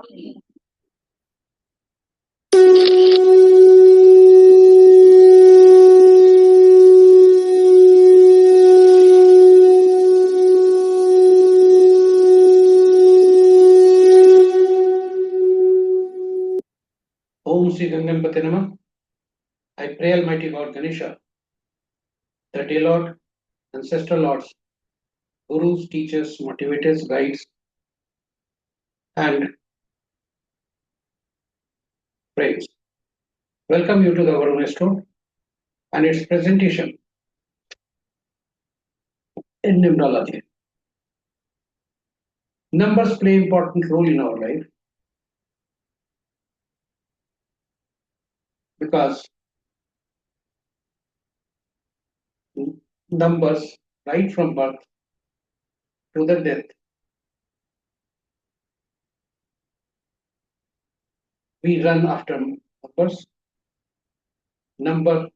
Om Sri Ganganpati Namah. I pray Almighty God Ganesha, the Day Lord, Ancestral Lords, Gurus, teachers, motivators, guides, and friends. Welcome you to the Varuna Store and its presentation in Numerology. Numbers play important role in our life because numbers, right from birth to the death, we run after numbers. Number,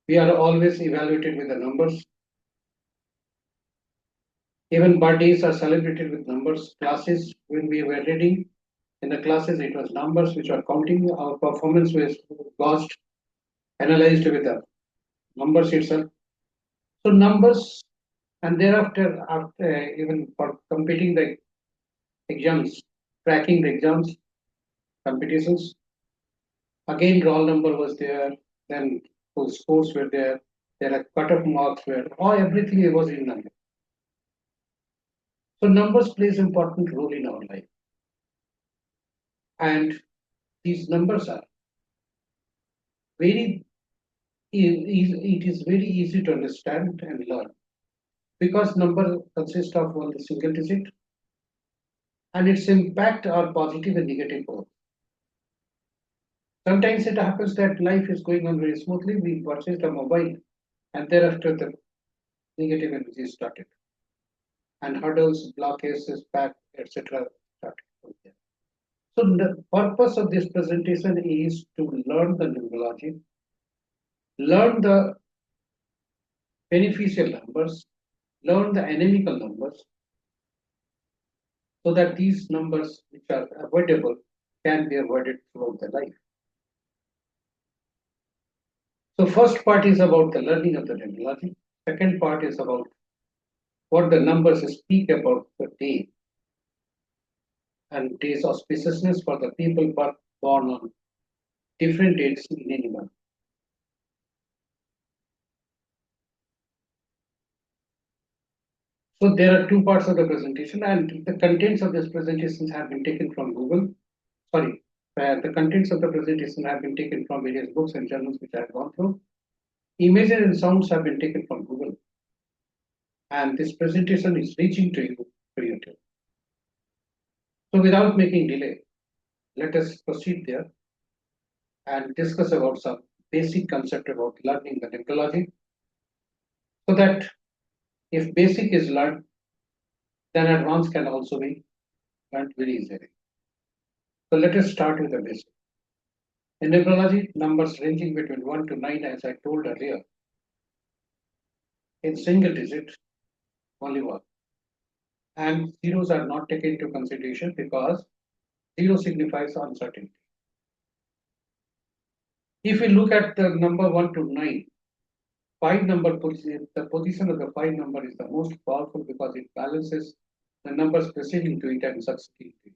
we are always evaluated with the numbers. Even birthdays are celebrated with numbers. Classes, when we were reading in the classes, it was numbers which are counting. Our performance was gauged, analyzed with the numbers itself. So numbers, and thereafter, after, even for competing the exams, cracking the exams, competitions, again roll number was there. Then those scores were there. There are cut-off marks were. All everything was in number. So numbers plays important role in our life, and these numbers are very. It is very easy to understand and learn because number consists of only single digit, and its impact are positive and negative both. Sometimes it happens that life is going on very smoothly. We purchased a mobile, and thereafter the negative energy started, and hurdles, blockages, back, etc. started. So the purpose of this presentation is to learn the numerology, learn the beneficial numbers, learn the inimical numbers, so that these numbers which are avoidable can be avoided throughout the life. So first part is about the learning of the numerology. Second part is about what the numbers speak about the day and days auspiciousness for the people born on different dates in any month. So there are two parts of the presentation, and the contents of this presentation have been taken from Google. Sorry, the contents of the presentation have been taken from various books and journals which I have gone through. Images and sounds have been taken from Google, and this presentation is reaching to you through YouTube. So without making delay, let us proceed there and discuss about some basic concept about learning the numerology, so that if basic is learned, then advanced can also be learned very easily. So let us start with the basic. In numerology, numbers ranging between 1 to 9, as I told earlier, in single digit, only one. And zeros are not taken into consideration because zero signifies uncertainty. If we look at the number 1 to 9, 5 number position, the position of the 5 number is the most powerful because it balances the numbers preceding to it and succeeding to it.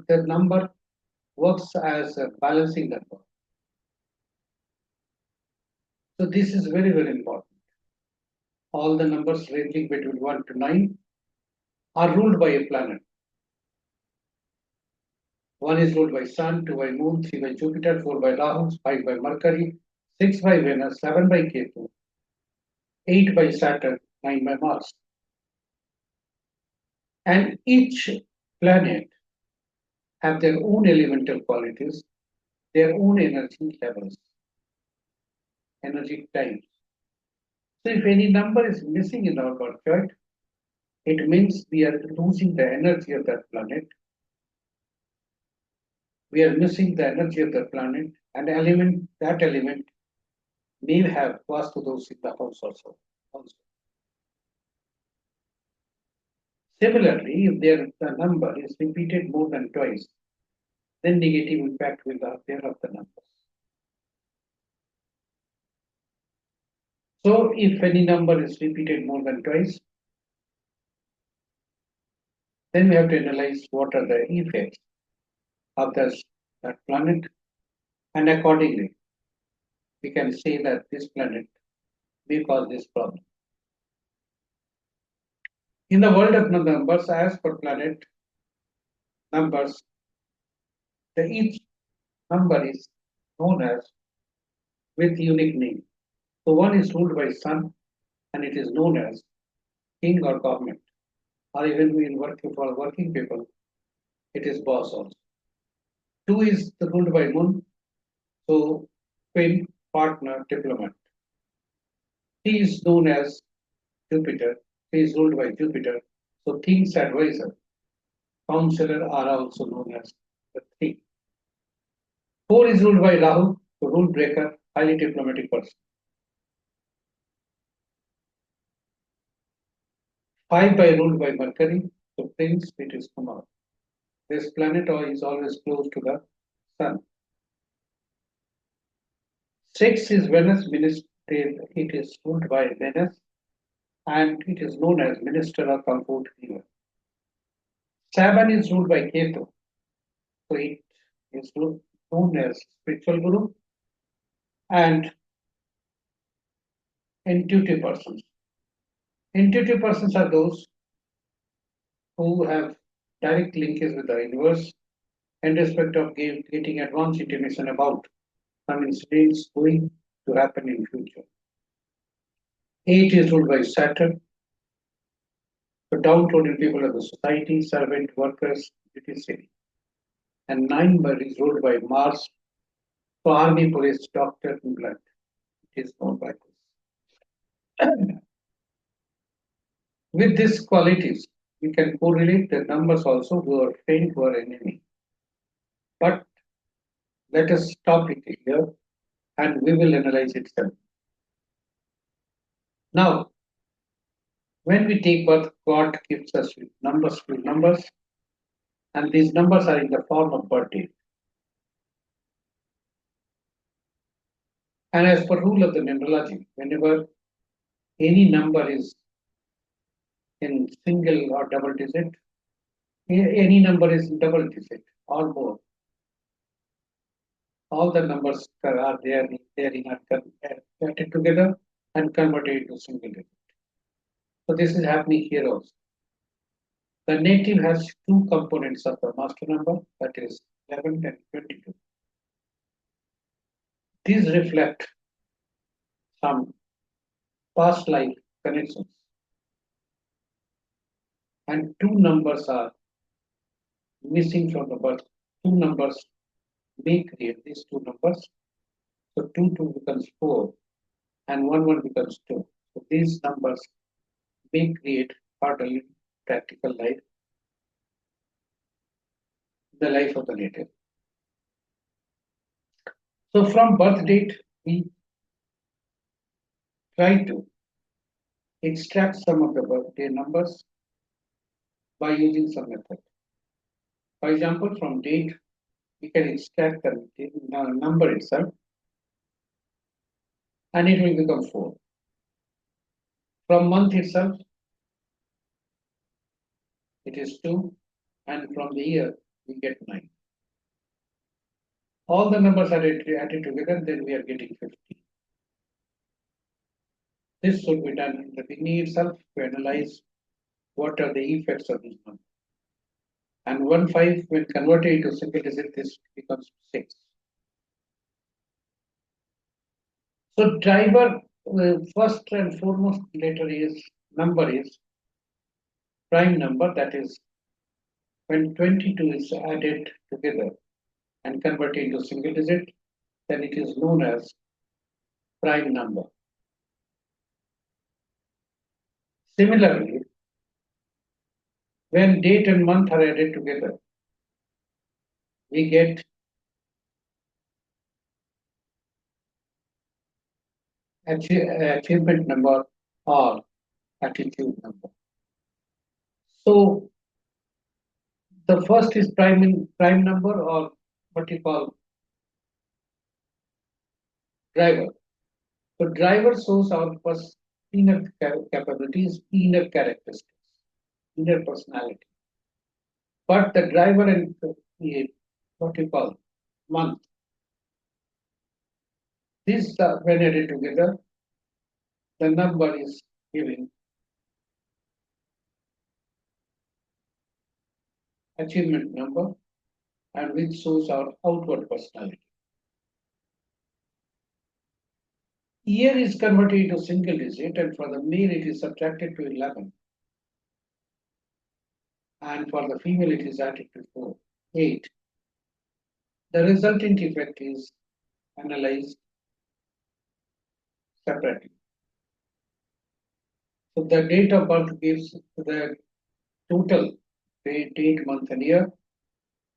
The number works as a balancing number. So this is very, very important. All the numbers ranging between 1 to 9 are ruled by a planet. 1 is ruled by Sun, 2 by Moon, 3 by Jupiter, 4 by Rahu, 5 by Mercury, 6 by Venus, 7 by Ketu, 8 by Saturn, 9 by Mars. And each planet have their own elemental qualities, their own energy levels, energy times. So if any number is missing in our birth chart, it means we are losing the energy of that planet. We are missing the energy of the planet, and that element may have passed to those in the house also. Similarly, if the number is repeated more than twice, then negative impact will appear of the numbers. So if any number is repeated more than twice, then we have to analyze what are the effects of that planet, and accordingly, we can say that this planet may cause this problem. In the world of numbers, as per planet numbers, each number is known as with unique name. So one is ruled by sun, and it is known as king or government, or even in working for working people, it is boss also. Two is ruled by moon, so queen, partner, diplomat. Three is known as Jupiter. Three is ruled by Jupiter, so king's advisor, counselor are also known as the three. Four is ruled by Rahu, the rule breaker, highly diplomatic person. Five by ruled by Mercury, so prince, it is Kumar. This planet is always close to the sun. Six is Venus, it is ruled by Venus, and it is known as minister or comfort giver. Seven is ruled by Ketu, so it is known as spiritual guru and intuitive persons. Intuitive persons are those who have direct linkage with the universe in respect of getting advanced information about some incidents going to happen in future. Eight is ruled by Saturn, the downtrodden people of the society, servant, workers, etc. And nine is ruled by Mars, so army, police, doctor, and blood. It is known by this. With these qualities, we can correlate the numbers also who are friend, who are enemy. But let us stop it here and we will analyze it separately. Now, when we take birth, God gives us numbers, and these numbers are in the form of birth date. And as per rule of the numerology, whenever any number is in single or double digit, any number is in double digit or more, all the numbers are there in added together and converted into single digit. So this is happening here also. The native has two components of the master number, that is 11 and 22. These reflect some past life connections. And two numbers are missing from the birth. Two numbers may create these two numbers. So 2 becomes 4 and 1 becomes 2. So these numbers may create partly practical life, the life of the native. So from birth date, we try to extract some of the birthday numbers by using some method. For example, from date, we can extract the number itself and it will become 4. From month itself, it is 2, and from the year, we get 9. All the numbers are added together, then we are getting 50. This should be done in the beginning itself to analyze what are the effects of this number. And 1 5, when converted into single digit, this becomes 6. So driver, first and foremost letter is number is prime number, that is when 22 is added together and converted into single digit, then it is known as prime number. Similarly, when date and month are added together, we get achievement number or attitude number. So the first is prime number, or what you call driver. So driver shows our inner capabilities, inner characteristics, inner personality. But the driver and what you call month, these when added together, the number is giving achievement number, and which shows our outward personality. Year is converted into single digit, and for the male it is subtracted to 11, and for the female it is added to 4, 8. The resultant effect is analyzed separately. So the date of birth gives the total date, month, and year.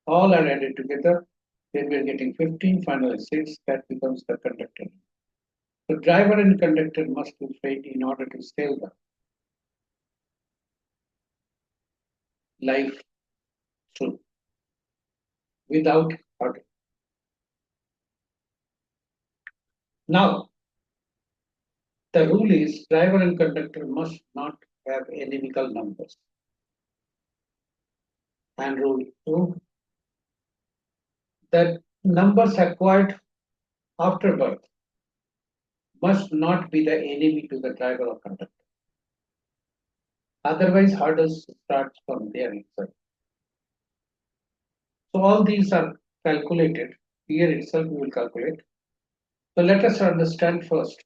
All are added together. Then we are getting 15, finally 6. That becomes the conductor. The driver and conductor must be trained in order to sail the life through without hurting. Now, the rule is driver and conductor must not have inimical numbers. And rule 2, that numbers acquired after birth must not be the enemy to the driver or conductor. Otherwise, hurdles start from there itself. So all these are calculated. Here itself we will calculate. So let us understand first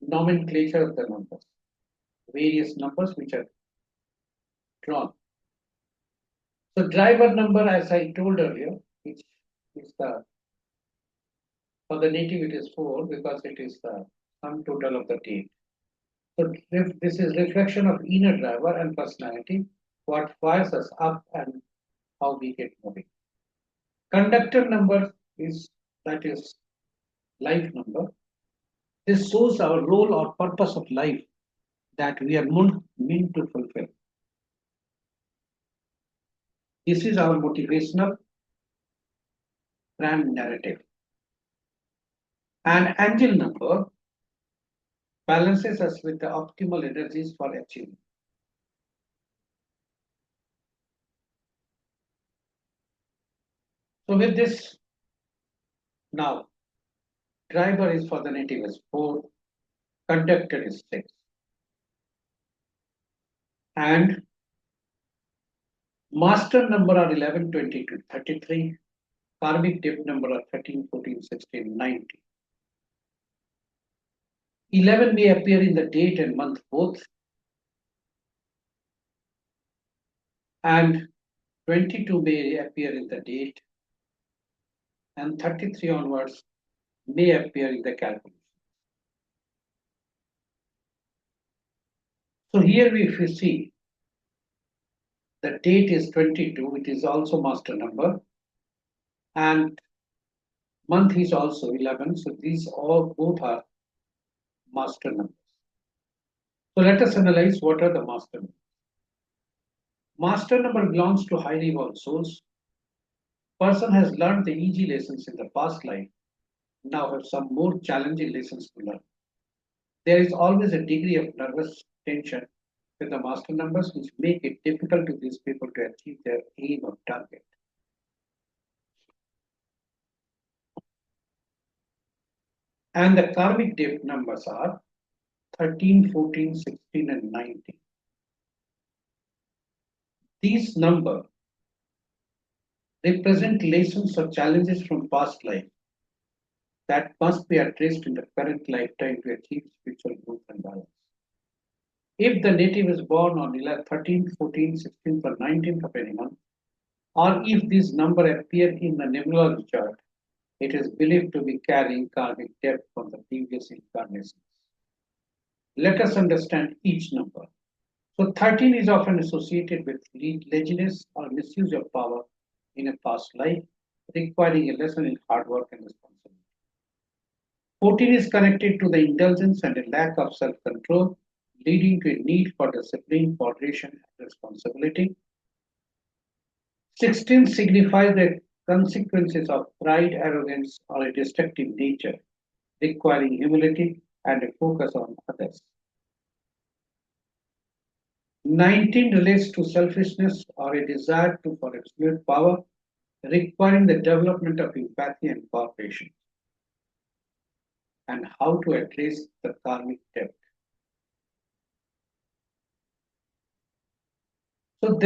nomenclature of the numbers, various numbers which are drawn. So driver number, as I told earlier, which is the for the native it is 4 because it is the sum total of the date. So this is reflection of inner driver and personality, what fires us up and how we get moving. Conductor number is that is life number. This shows our role or purpose of life that we are meant to fulfill. This is our motivational brand narrative. And angel number balances us with the optimal energies for achievement. So with this, now driver is for the native is 4, conductor is 6. And master number are 11, 22, 33. Karmic depth number are 13, 14, 16, 19. 11 may appear in the date and month both. And 22 may appear in the date. And 33 onwards may appear in the calculation. So here if you see, the date is 22, it is also master number. And month is also 11. So these all both are master numbers. So let us analyze what are the master numbers. Master number belongs to highly evolved souls. Person has learned the easy lessons in the past life, now have some more challenging lessons to learn. There is always a degree of nervous tension with the master numbers, which make it difficult to these people to achieve their aim or target. And the karmic depth numbers are 13, 14, 16, and 19. These numbers represent lessons or challenges from past life that must be addressed in the current lifetime to achieve spiritual growth and balance. If the native is born on 13th, 14th, 16th, or 19th of any month, or if this number appear in the numerology chart, it is believed to be carrying karmic debt from the previous incarnations. Let us understand each number. So 13 is often associated with laziness or misuse of power in a past life, requiring a lesson in hard work and responsibility. 14 is connected to the indulgence and a lack of self-control, leading to a need for discipline, moderation, and responsibility. 16 signifies the consequences of pride, arrogance, or a destructive nature, requiring humility and a focus on others. 19 relates to selfishness or a desire for absolute power, requiring the development of empathy and cooperation, and how to address the karmic debt. So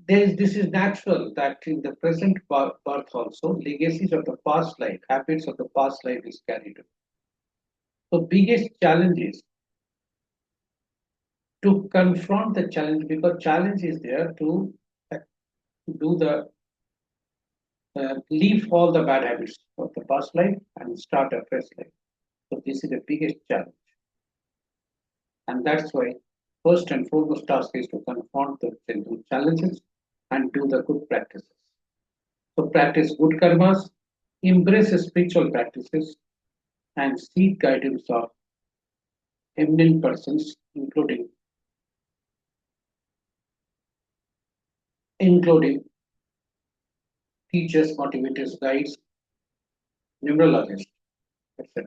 this is natural that in the present birth also, legacies of the past life, habits of the past life is carried on. So biggest challenge is to confront the challenge, because challenge is there to do the leave all the bad habits of the past life and start a fresh life. So this is the biggest challenge, and that's why first and foremost task is to confront the challenges and do the good practices. So practice good karmas, embrace spiritual practices, and seek guidance of eminent persons, including teachers, motivators, guides, numerologists, etc.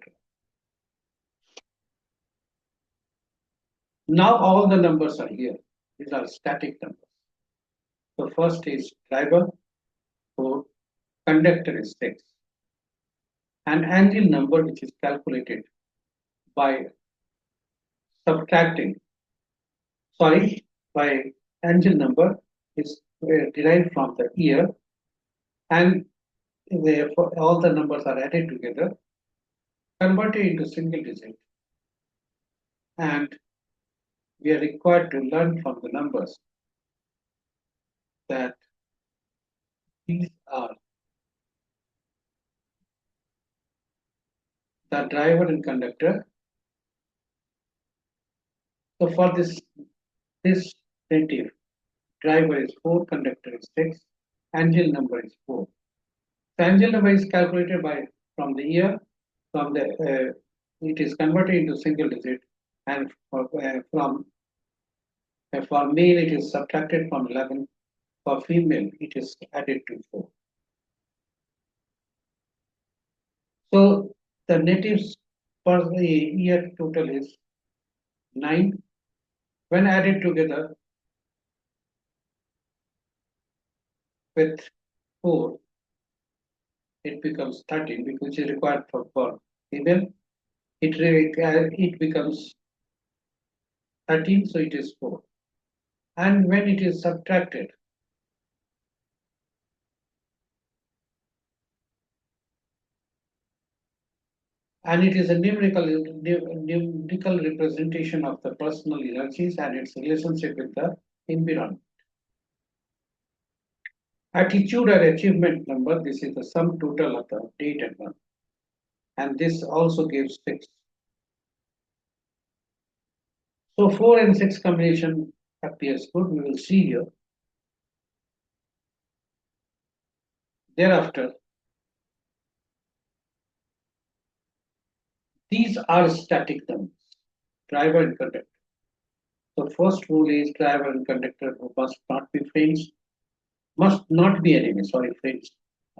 Now all the numbers are here. These are static numbers. The first is driver, 4, conductor is 6, and angel number which is calculated by subtracting, sorry, by angel number is derived from the year, and therefore all the numbers are added together, converted into single digit, and we are required to learn from the numbers that these are the driver and conductor. So for this native, driver is 4, conductor is 6, angel number is 4. The angel number is calculated by from the year, from the it is converted into single digit, and for male it is subtracted from 11, for female it is added to 4. So the natives for the year total is 9. When added together with 4, it becomes 13, which is required for female. It becomes 13, so it is 4. And when it is subtracted, and it is a numerical representation of the personal energies and its relationship with the environment. Attitude or achievement number, this is the sum total of the date and month. And this also gives 6. So 4 and 6 combination appears good. We will see here. Thereafter, these are static numbers, driver and conductor. The first rule is driver and conductor who must not be friends, must not be enemies. Sorry, friends.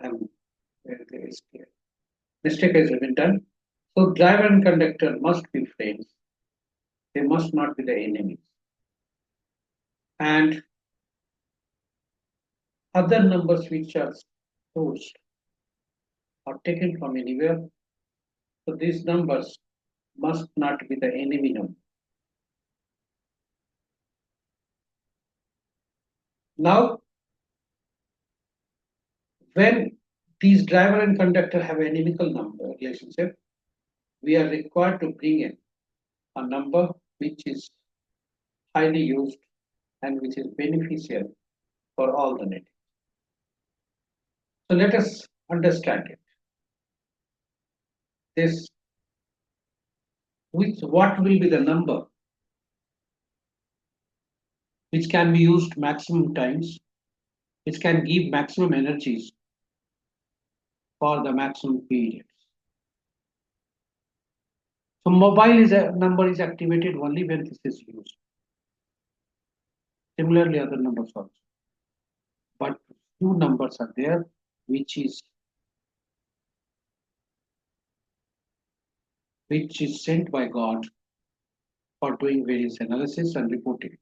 There is clear. Mistake has been done. So driver and conductor must be friends. They must not be the enemies. And other numbers which are sourced or taken from anywhere. So these numbers must not be the enemy number. Now, when these driver and conductor have an inimical number relationship, we are required to bring in a number which is highly used and which is beneficial for all the natives. So let us understand it. What will be the number which can be used maximum times, which can give maximum energies for the maximum periods. So mobile is a number is activated only when this is used. Similarly, other numbers also. But few numbers are there which is sent by God for doing various analysis and reporting.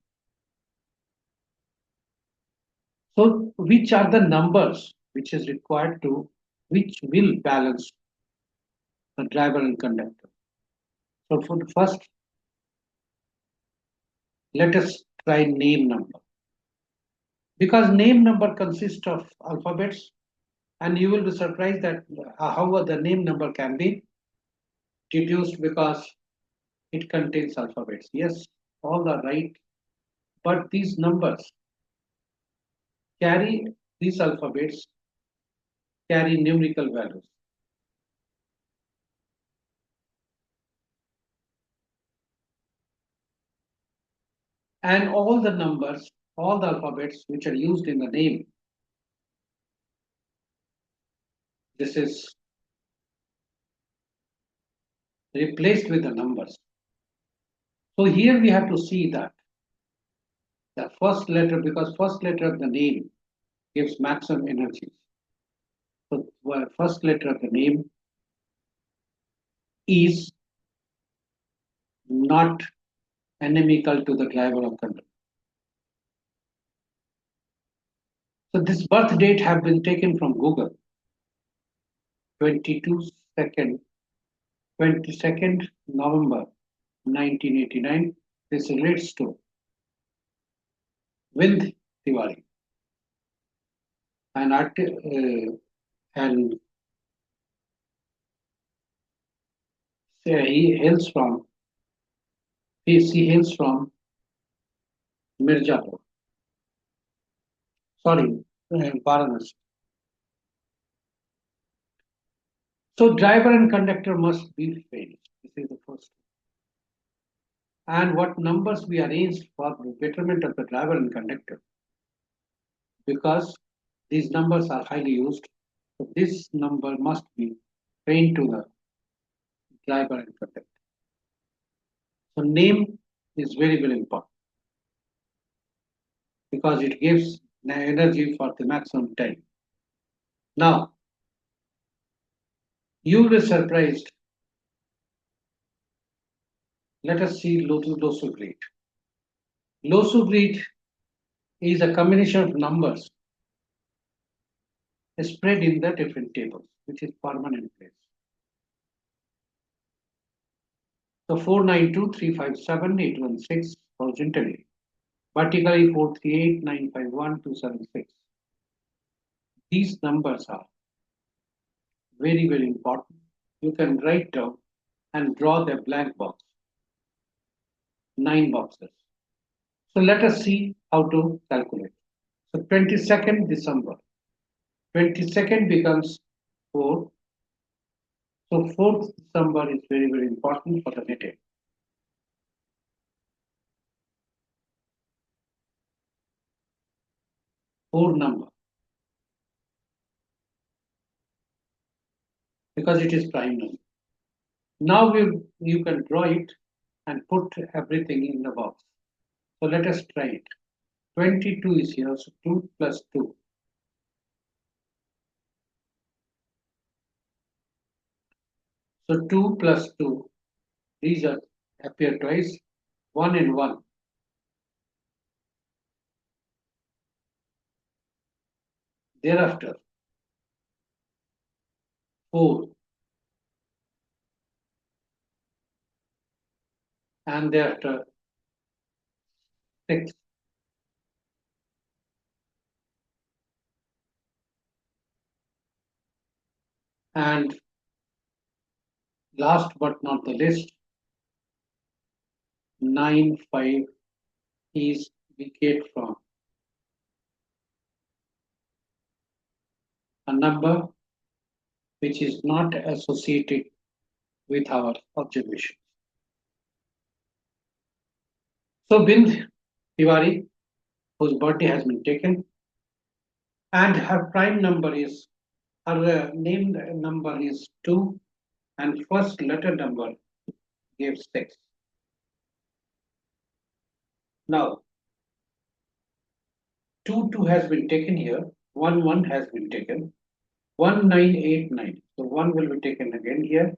So which are the numbers which is required to which will balance the driver and conductor? So for the first, let us try name number. Because name number consists of alphabets, and you will be surprised that how the name number can be deduced because it contains alphabets. Yes, all are right, but these numbers carry these alphabets carry numerical values. And all the numbers, all the alphabets which are used in the name, this is replaced with the numbers. So here we have to see that the first letter, because first letter of the name gives maximum energy. So the first letter of the name is not inimical to the driver of conduct. So this birth date have been taken from Google. 22 second, 22nd November 1989. This relates to Vind Tiwari. And he hails from he hails from Mirzapur. Sorry, Varanasi. So driver and conductor must be friends. This is the first. And what numbers we arranged for the betterment of the driver and conductor, because these numbers are highly used. So this number must be trained to the driver and conductor. So name is very, very important because it gives the energy for the maximum time. Now, you will be surprised. Let us see Losu grid. Losu grid is a combination of numbers spread in the different tables, which is permanent place. So 492,357,816 horizontally, vertically 438,951,276. These numbers are very, very important. You can write down and draw the blank box, 9 boxes. So let us see how to calculate. So 22nd December, 22nd becomes 4. So 4th December is very, very important for the detail. 4 number, because it is prime number. Now you can draw it and put everything in the box. So let us try it. 22 is here, so 2 plus 2. So 2 plus 2, these are appear twice, 1 and 1. Thereafter, 4, and thereafter 6. And last but not the least, 9, 5 is we get from a number which is not associated with our observation. So Bind Tiwari, whose birthday has been taken, and her prime number is, her named number is 2, and first letter number gave 6. Now, 2 has been taken here, 1 has been taken, 1989. So 1 will be taken again here,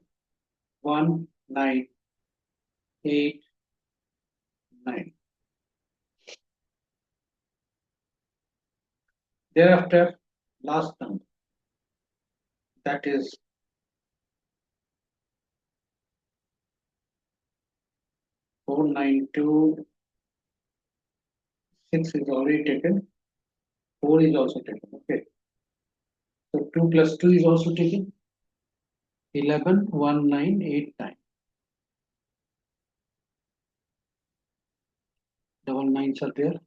1989. Thereafter, last number, that is 492. 6 is already taken, 4 is also taken. Okay. So 2 plus 2 is also taken, 11, 1989. Double nines are there.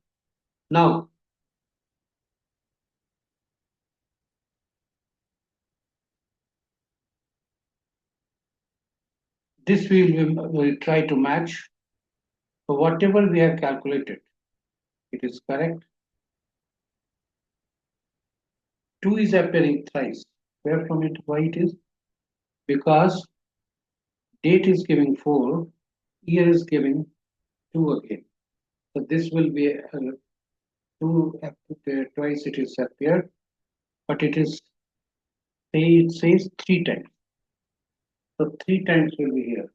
Now, this will try to match. So whatever we have calculated, it is correct. 2 is appearing thrice. Where from it? Why it is? Because date is giving 4, year is giving 2 again. So this will be 2 twice it is appeared, but it says 3 times. So 3 times will be here.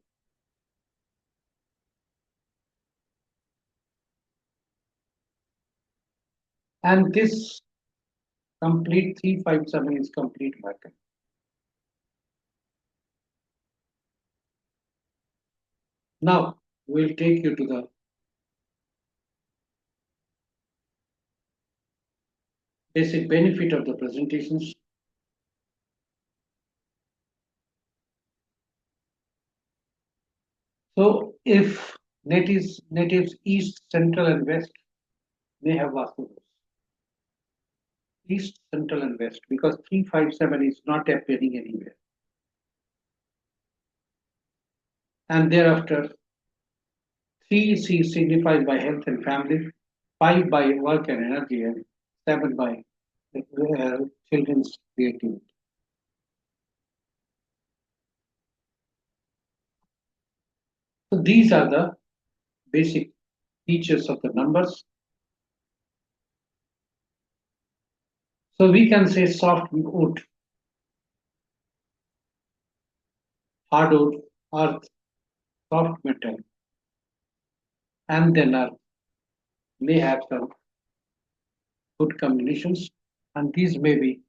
And this complete 357 is complete vacant. Now we'll take you to the basic benefit of the presentations. So if natives east, central, and west may have Vastu doors. East, central, and west, because 357 is not appearing anywhere. And thereafter, 3 is signified by health and family, 5 by work and energy, and 7 by children's creativity. So these are the basic features of the numbers. So we can say soft wood, hardwood, earth, soft metal, and then earth may have some good combinations, and these may be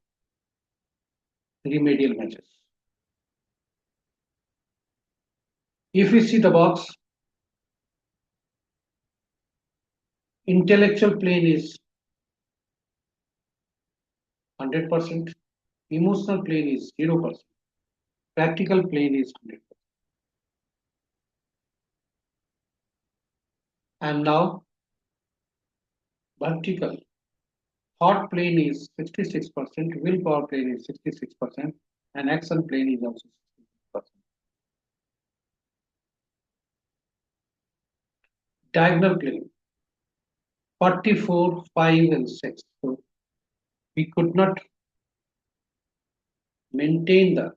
remedial measures. If we see the box, intellectual plane is 100%, emotional plane is 0%, practical plane is 100%. And now, vertical, thought plane is 66%, willpower plane is 66%, and action plane is also 66%. Diagonal plane, 44, 5, and 6. So we could not maintain the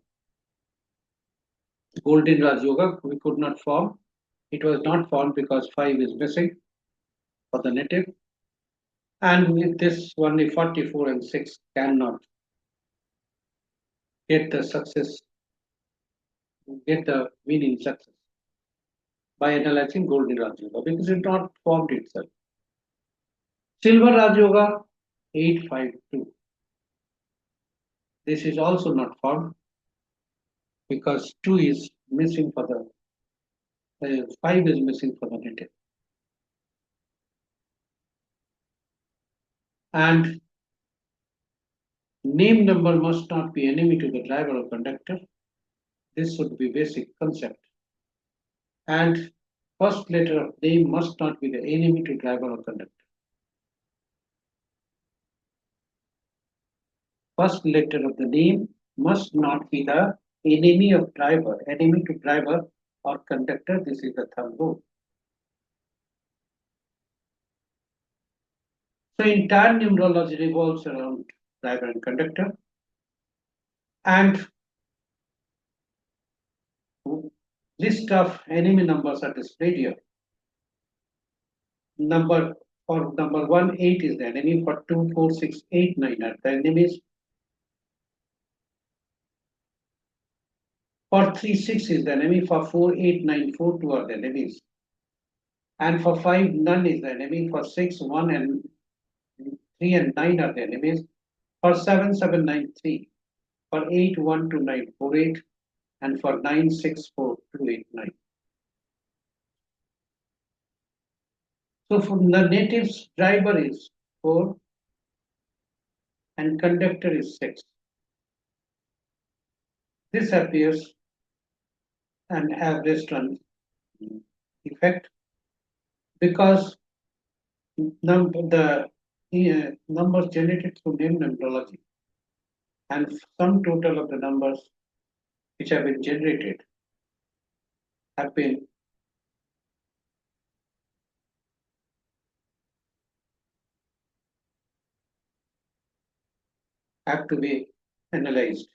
golden Raj Yoga, we could not form. It was not formed because 5 is missing for the native. And with this only 44 and 6 cannot get the success, get the winning success by analyzing golden Raj Yoga because it not formed itself. Silver Raj Yoga 852. This is also not formed because 2 is missing for the 5 is missing for the native. And name number must not be enemy to the driver or conductor. This should be basic concept. And first letter of name must not be the enemy to driver or conductor. First letter of the name must not be the enemy of driver, enemy to driver or conductor. This is the thumb rule. So entire numerology revolves around driver and conductor. And List of enemy numbers are displayed here. Number for number 1, 8 is the enemy. For 2, 4, 6, 8, 9 are the enemies. For 3, 6 is the enemy. For 4, 8, 9, 4, 2 are the enemies. And for 5, none is the enemy. For 6, 1 and 3 and 9 are the enemies. For 7, 7, 9, 3. For 8, 1, 2, 9, 4, 8. And for 9, 6, 4, 2, 8, 9. So for the natives, driver is 4 and conductor is 6. This appears an average run effect because the numbers generated through name numerology and sum total of the numbers which have been generated have been have to be analyzed.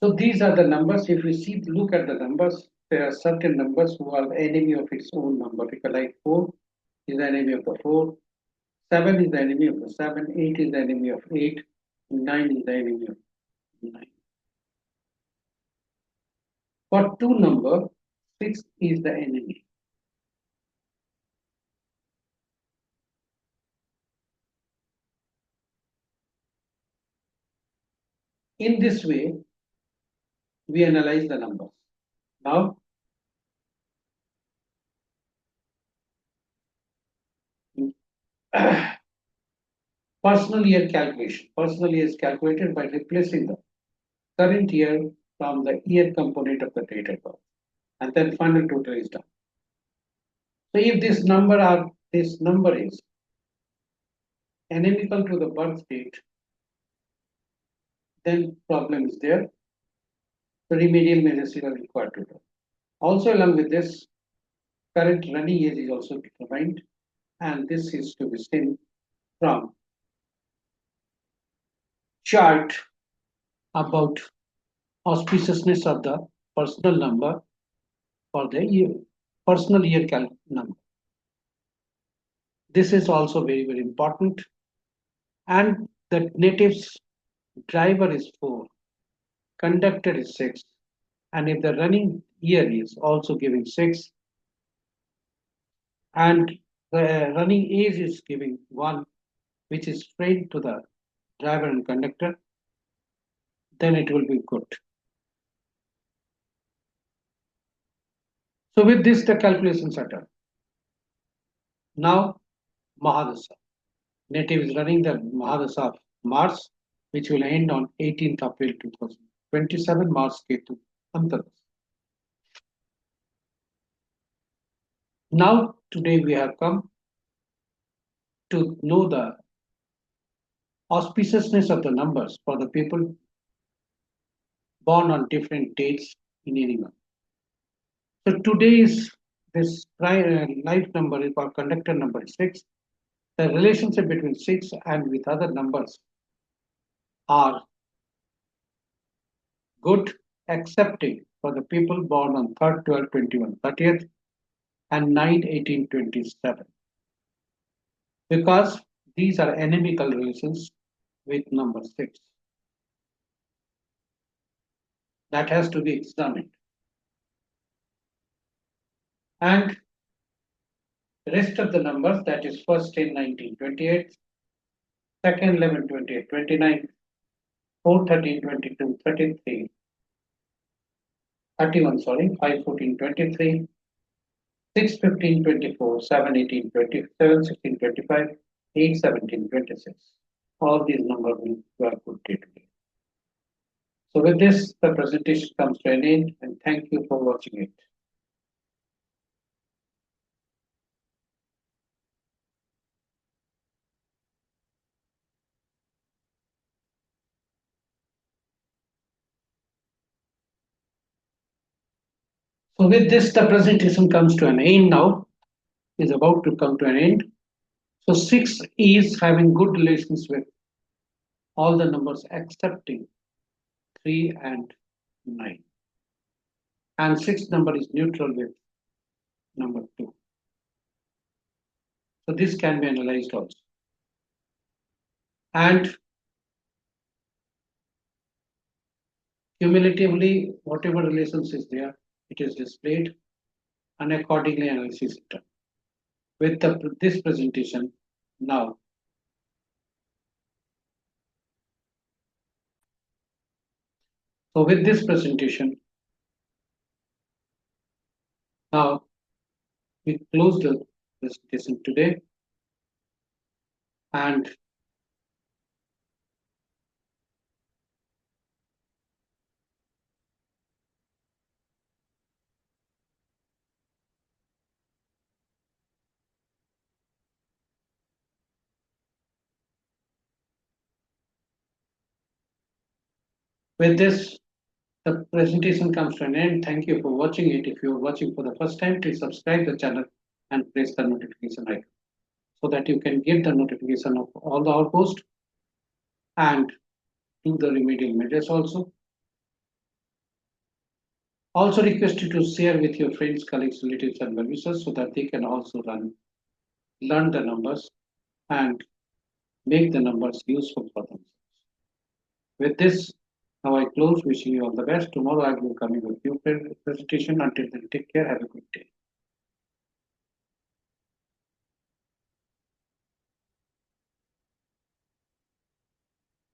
So these are the numbers. If you see, look at the numbers, there are certain numbers who are the enemy of its own number. Because like 4 is the enemy of the 4, 7 is the enemy of the 7, 8 is the enemy of 8, 9 is the enemy of 9. For 2 number, 6 is the enemy. In this way, we analyze the numbers. Now, personal year calculation. Personal year is calculated by replacing the current year from the year component of the date of birth. And then final total is done. So if this number is inimical to the birth date, then problem is there. So remedial measures are required to do. Also, along with this, current running age is also determined, and this is to be seen from chart about auspiciousness of the personal number for the year, personal year number. This is also very, very important. And the native's driver is 4, conductor is 6, and if the running year is also giving 6, and the running age is giving 1, which is straight to the driver and conductor, then it will be good. So with this, the calculations are done. Now, Mahadasa. Native is running the Mahadasa of Mars, which will end on 18th April 2027, Mars Ketu Antaras. Now, today we have come to know the auspiciousness of the numbers for the people born on different dates in any month. So today's this life number is or conductor number is 6. The relationship between 6 and with other numbers are good, accepting for the people born on 3rd, 12th, 21, 30th, and 9, 18, 27. Because these are inimical relations with number 6. That has to be examined. And the rest of the numbers, that is first 10, 19, 28, second 11, 28, 29, 4, 13, 22, 33, 31, sorry, 5, 14, 23, 6, 15, 24, 7, 18, 27, 16, 25, 8, 17, 26. All these numbers will work good day to day. So with this, the presentation comes to an end, and thank you for watching it. So with this, the presentation comes to an end now, is about to come to an end. So 6 is having good relations with all the numbers excepting 3 and 9. And sixth number is neutral with number 2. So this can be analyzed also. And cumulatively, whatever relations is there, it is displayed and accordingly analysis is done. With this presentation now, so with this presentation, now we close the presentation today, and with this the presentation comes to an end. Thank you for watching it. If you are watching for the first time, please subscribe the channel and press the notification icon so that you can get the notification of all the our posts and do the remedial measures also. Also request you to share with your friends, colleagues, relatives, and well-wishers so that they can also learn the numbers and make the numbers useful for themselves. With this, now I close, wishing you all the best. Tomorrow I will be coming with new presentation. Until then, take care. Have a good day.